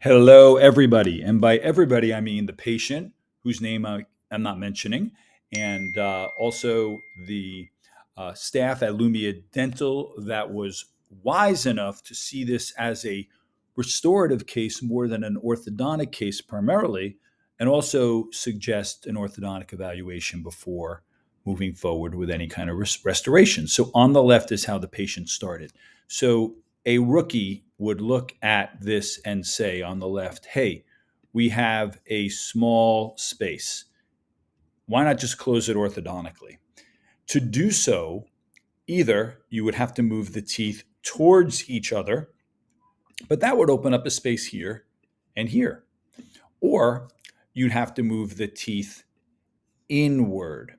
Hello, everybody. And by everybody, I mean the patient whose name I'm not mentioning, and also the staff at Lumia Dental that was wise enough to see this as a restorative case more than an orthodontic case primarily, and also suggest an orthodontic evaluation before moving forward with any kind of restoration. So on the left is how the patient started. So a rookie would look at this and say on the left, hey, we have a small space. Why not just close it orthodontically? To do so, either you would have to move the teeth towards each other, but that would open up a space here and here. Or you'd have to move the teeth inward,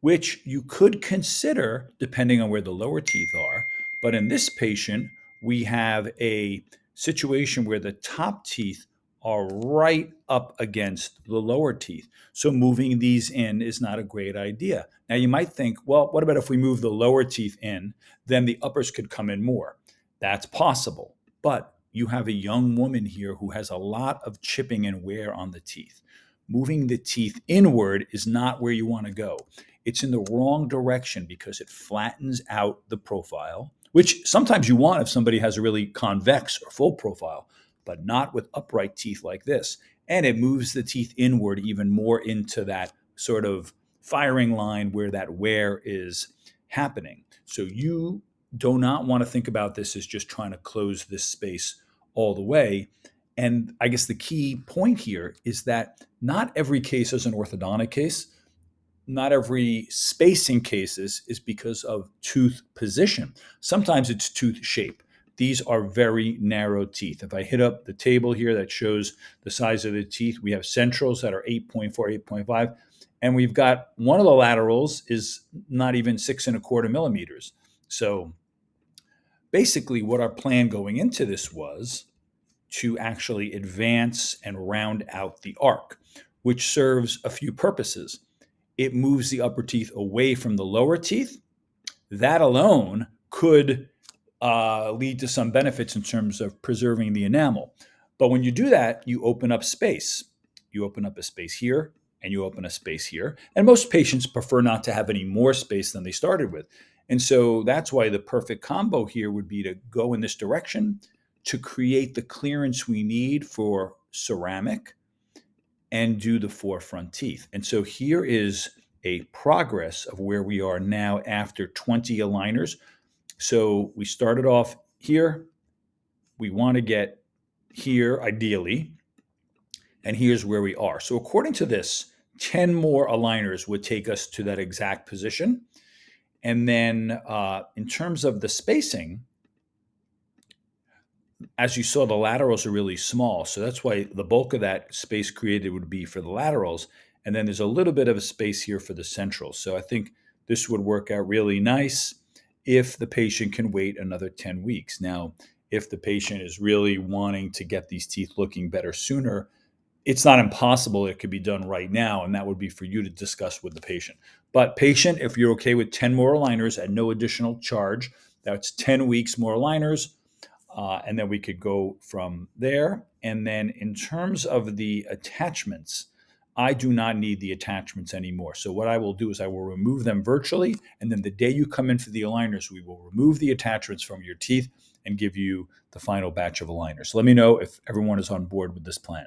which you could consider depending on where the lower teeth are. But in this patient, we have a situation where the top teeth are right up against the lower teeth. So moving these in is not a great idea. Now you might think, well, what about if we move the lower teeth in, then the uppers could come in more. That's possible. But you have a young woman here who has a lot of chipping and wear on the teeth. Moving the teeth inward is not where you want to go. It's in the wrong direction because it flattens out the profile, which sometimes you want if somebody has a really convex or full profile, but not with upright teeth like this. And it moves the teeth inward even more into that sort of firing line where that wear is happening. So you do not want to think about this as just trying to close this space all the way. And I guess the key point here is that not every case is an orthodontic case. Not every spacing cases is because of tooth position. Sometimes it's tooth shape. These are very narrow teeth. If I hit up the table here that shows the size of the teeth, we have centrals that are 8.4, 8.5, and we've got one of the laterals is not even 6.25 millimeters. So basically what our plan going into this was to actually advance and round out the arc, which serves a few purposes. It moves the upper teeth away from the lower teeth. That alone could lead to some benefits in terms of preserving the enamel. But when you do that, you open up space. You open up a space here, and you open a space here. And most patients prefer not to have any more space than they started with. And so that's why the perfect combo here would be to go in this direction to create the clearance we need for ceramic and do the forefront teeth. And so here is a progress of where we are now after 20 aligners. So we started off here. We want to get here ideally. And here's where we are. So according to this, 10 more aligners would take us to that exact position. And then in terms of the spacing, as you saw, the laterals are really small. So that's why the bulk of that space created would be for the laterals. And then there's a little bit of a space here for the centrals. So I think this would work out really nice if the patient can wait another 10 weeks. Now, if the patient is really wanting to get these teeth looking better sooner, it's not impossible. It could be done right now, and that would be for you to discuss with the patient. But patient, if you're okay with 10 more aligners at no additional charge, that's 10 weeks more aligners. And then we could go from there. And then in terms of the attachments, I do not need the attachments anymore. So what I will do is I will remove them virtually. And then the day you come in for the aligners, we will remove the attachments from your teeth and give you the final batch of aligners. So let me know if everyone is on board with this plan.